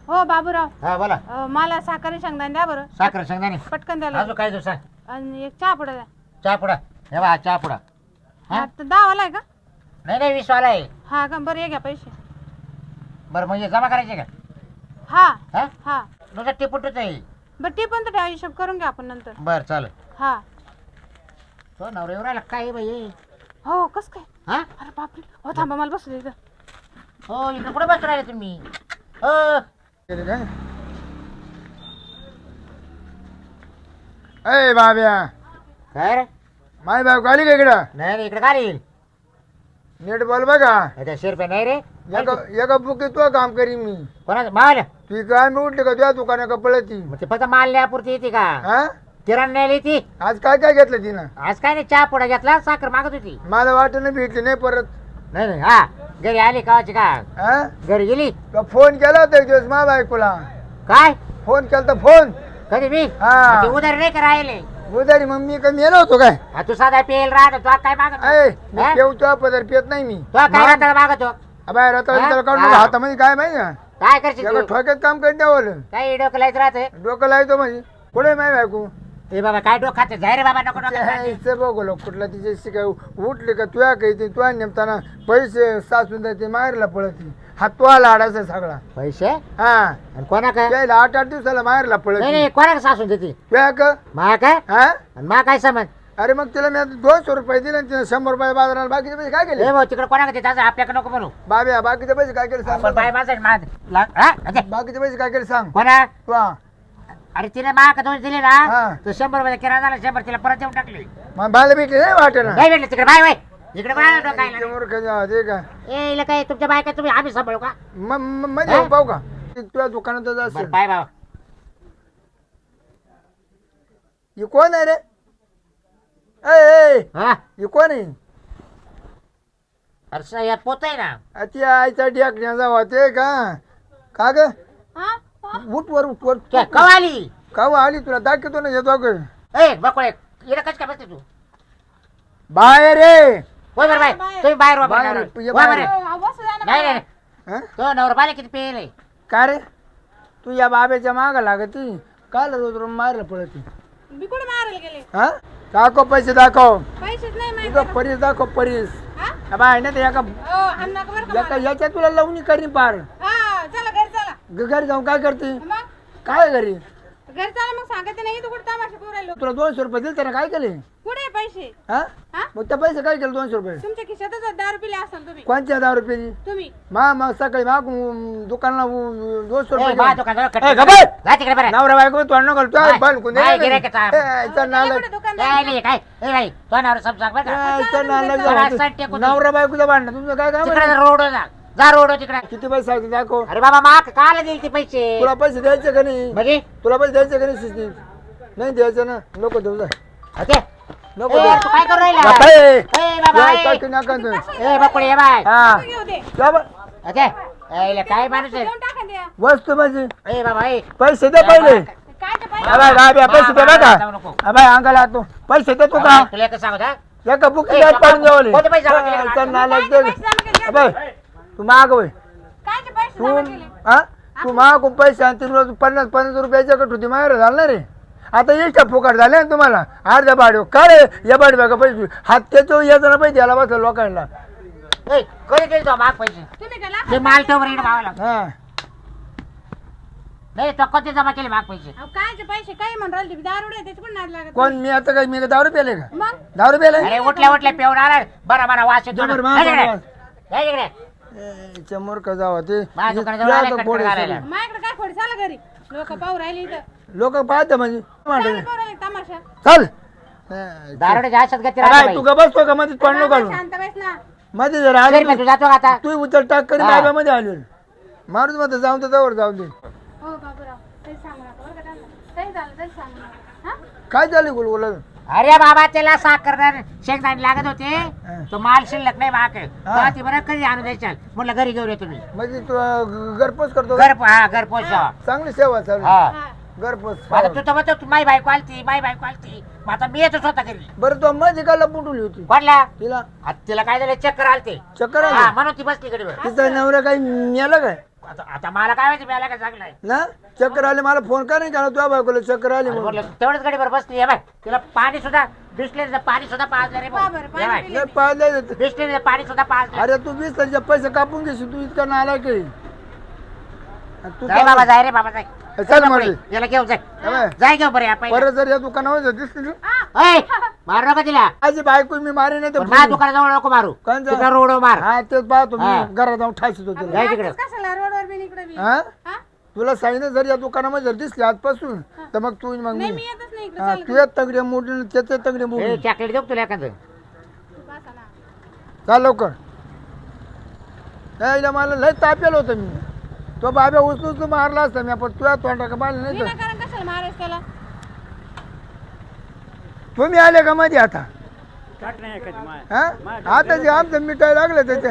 हो बाबूराव हा बोला. मला साखर शेंगदाणे द्या बरं. साखर शेंगदाणे पटकन द्यायला. अजून काय देऊ सांग. आणि एक चहा पुडा द्या. चहा पुडा. हे बा चहा पुडा. हा? आता 10 वाला आहे का? नाही नाही 20 वाला आहे. हा का बरं हे घ्या पैसे. बरं म्हणजे जमा करायचे का? हा हा हा नुसतं टिपूटच आहे. बरं ती पण तर ठेवा हिशोब करून घ्या आपण नंतर. बरं चालेल. हा तो नवरा एवढा काय आहे बाई. हो कस काय? हा अरे बापरे हो थांबा मला बसू दे इथं. हो इकडे कुठे बसून राहिले तुम्ही. हो अय बाब्या काय रे. माय बायको आली का इकडं? नाही रे इकडे काय येईल. नीट बोल बघा. त्या शिरपे नाही रे. एका बुकी तो काम करीन मी. कोणाचं माल. ती काय मी उठली का तुझ्या दुकाना का पळती. मग ते फक्त माल न्यापुरती येते का. हा किराणा न्यायला येते. आज काय काय घेतलं तिनं? आज काय नाही चहा पुडा घेतला साखर मागत होती. मला वाटलं भेटली नाही परत. नाही नाही हा घरी आली कावाची का. हा घरी गेली. तो फोन केला होता एक दिवस मा बायकोला. काय फोन केला तर फोन. कधी मी हा. ते उधारी नाही का राहिले. उधारी मग मी का मेलो होतो काय? हा, तू साधा पेल राहतो तू काय मागत अय मी हा? पेवतो पदर पेत नाही मी. तू काय राहता मागतो. बाहेर आता हा? काढून हा. हातामध्ये काय माहिती का? काय करशील एका तू? ठोक्यात काम करत द्यावं. काय डोकं लायच राहते. डोकं लावतो म्हणजे पुढे माय बायको. ए बाबा काय डोकं खाते जाय रे बाबा नको नको खाते. इथं बघलो कुठला तिचे शिकाय उठले का तुया काही तुया नेमताना पैसे सासून जाते माहेरला पळती. हा तुला लाडायचा सगळा पैसे हा आणि कोणा काय त्याला 8-8 दिवसाला माहेरला नाही पळती. नाही कोणा सासून देते. तुया का मा काय हा आणि मा काय समज. अरे मग तिला मी आता 200 रुपये दिले आणि तिने 100 रुपये बाजाराला बाकीचे पैसे काय केले? ए भाऊ तिकडे कोणा देते आपल्याकडे नको बोलू. बाब्या बाकीचे पैसे काय केले सांग आपण बाय मला. माझा बाकीचे पैसे काय केले सांग कोणा. तुला अरे तिने मा का दोन दिले ना हा. तो 100 रुपये किराणा झाला 100 तिला परत देऊन टाकले. मग बायला भेटले नाही वाटे ना नाही भेटले तिकडे बाय बाय इकडे कोणाला डोकायला. मूर्ख ते का ए इला काय तुमच्या बायका तुम्ही आम्ही सांभाळू का. मध्ये हा? पाहू का तुझ्या दुकानात बरं असेल. बाय बाबा. ही कोण आहे रे? ए हा ही कोण आहे? अरे या पोत आहे ना. ती आईचा ढेकण्या जावा ते का ग हा उठ वर उठ वर काय कवाली. का आली तुला दाखवतो ना येतो ग ए बकोळे इकडे कच काय बसते तू. बाहेर रे. होय बरं बाय बाहेर. तुम्ही बाहेर वा बाहेर, बरं. ये वा बाहेर. बरं. अहो, बसू द्या ना नाही बाबा. नाही हं? तो नवरा बाले किती पेले. का रे तू या बाब्याच्या माग लागती काल रोज मारला पळती. मी कुठे मारायला गेले? हा दाखव पैसे दाखव. पैसेच नाही तुझं माहिती. परीस दाखव परीस. हा बाय ना ते एका हाण नका बरं का मला. याच्या तुला लावणी करीन पार. हा चला घरी चला. घरी जाऊन काय करते? मग काय घरी घरी चला मग सांगते नाही तू कुठे तमाशा करू राहिलो. तुला 200 रुपये दिले त्याने काय केले? कुठे आहे पैसे? हा हा मग त्या पैसे काय केले 200 रुपये? तुमच्या खिशातच 10 रुपये असाल तुम्ही. कोणत्या 10 रुपये? तुम्ही मग सकाळी माग दुकानाला 200 ए, रुपये बा घेऊन. दुकानावर कट ए, कर. गप्प. जा तिकडे बरं. नवरा बायको तोंड नको बाय. बंद कोणी बाय, गिऱ्हाईकाचा. कुठे दुकान काय नाही काय ए बाई तो नवरा सब सांग बरं का. सांग टेकून दे. नवरा बायकोचा भांडण तुमचं काय काम तिकडे आहे? रोड जा रोड तिकडे. किती पैसे सांगते दाखव. अरे बाबा माग काला देईल ते पैसे. तुला पैसे द्यायचे का नाही? म्हणजे तुला पैसे द्यायचे का नाही सुस्ती? नाही द्यायचं ना नको देऊ जा. ओके. नको ए, देऊ. तू काय करू राहिला. गप्प आहे. ए बाबा या, ए. टाकी नका देऊ. ए बकुळे ये बाय. हा घेऊ दे. जा बा. ओके ए, इला काय माणूस आहे. देऊन टाका द्या. वस्तू माझी ए बाबा ए. पैसे दे पहिले. काय ते पैसे? अबे बाबा पैसे दे जाऊ बघा. नको. अबे अंगाला तू पैसे दे तू का? तुला एकच सांगू का. एका बुकी ए, जात पडून जावले. कोणते पैसे जमा केले? चल नालायक काय दे. ते पैसे जमा केले? अबे तू माग होय. काय ते पैसे तू जमा केले? हा तू मागून पैसे आणि तिने 50 रुपयाच्या कट होती माहेर झालं ना रे. आता इष्ट फुकट झाले ना तुम्हाला अर्ध्या बाडीव का रे या बाडी बघा पैसे हात त्याच्या येताना पैसे द्यायला बसलं लोकांना. ए कधी देईल तो माग पैसे. तुम्ही गेला? ते माल ठेवर इकडे भावाला. हा नाही तो कधी जमा केले माग पैसे. अहो, काय ते पैसे काय म्हणून राहिले तुम्ही? दारुडे त्याचे पण नाद लागत. कोण मी आता काय मी काय 10 रुपये आले का? मग 10 रुपये आले? अरे उठल्या उठल्या पेवर आला बरा बरा वास येतो. जबर ना. मार, हे इकडे. मार. हे इकडे. समोर का जावं ते माझ्या दुकानाजवळ आले कटकट घालायला. माझ्याकडे काय खोडी चाला घरी लोक पाहू राहिले इथं. लोक पाहते म्हणजे काय म्हणते. पाहू राहिले तमाशा? चल दारोडे जास्त गती काय राहते तू बाई. का बसतो का मध्ये तोंड नको घालून. शांत बस ना. मध्ये जरा घरी आली मग तू जातो का आता. तू उचल टाक करी हा. बाब्यामध्ये आली मारून मध्ये जाऊन तर जवळ जाऊ दे. हो बाबूराव तरी सांगू नका बरं का त्यांना. काही झालं तरी सांगू नका. हा? काय चालू गुलगुल अरे बाबा त्याला साखर शेंगदाणे लागत होते. तो माल शिल्लक नाही माग. हा. ती बरं कधी आणून द्यायच्या म्हणलं घरी घेऊन ये तुम्ही. म्हणजे तू घरपोच करतो का? घर पोचावा. चांगली सेवा चालू हा हा. घरपोच आता तू तर म्हणतो माई बायको आलती माई बायको आलती. मग आता मी येतो स्वतः घरी. बरं तू मध्ये का लपुटली होती पडला तिला तिला काय झालं चक्कर आलते. चक्कर हा आली म्हणून ती बसली कडे. तिचा नवरा काही मेला काय? आता मला काय माहिती मला काय चांगलं आहे ना चक्कर आले मला फोन का नाही केला तुझ्या बायकोला चक्कर आली म्हणून. बोललो, तेवढंच गाडीवर बसली आहे बाय तिला पाणी सुद्धा बिस्लेरीचं पाणी सुद्धा पाजलं रे पहा बरं, पाणी पिलं. नाही पाहिलं. बिस्लेरीचं पाणी सुद्धा पाजलं अरे तू 20 पैसे कापून घेशील तू इतका नाला काही तू जाय बाबा जाय रे बाबा जाय चल म्हणजे याला घेऊन जाय अबे, जाय घेऊ बरं या पहिलं. परत जर या दुकानावर दिसली ओय, मारू नका तिला माझी बायको मी मारी नाही पण माझ्या दुकानाजवळ नको मारू कोणचं? तिथं रोड मार हा तेच पाहतो हा. मी घरात जाऊन ठायचो तुला जाय तिकडं. कशाला रोडवर बी इकडे बी हा हा? तुला सांगितलं जर या दुकानामध्ये जर दिसली आजपासून तर मग तू मग नाही मी मी येतच नाही इकडे हा, चालत. तुझ्या तगडे मोडले त्याचे तगडे ए, मोडले चॉकलेट देऊ का तुला एखादं बसा ना. चाल लवकर यायला मला लय तापेल होतं मी तो बाब्या उचलून मारला असता मी पण तुझ्या तोंडा का मारलं नाही तर विनाकारण कशाला मारायचं त्याला तुम्ही आले का मध्ये आता काट नाही कधी माय हा आता जे आमचं मिठाई लागलं त्याच्या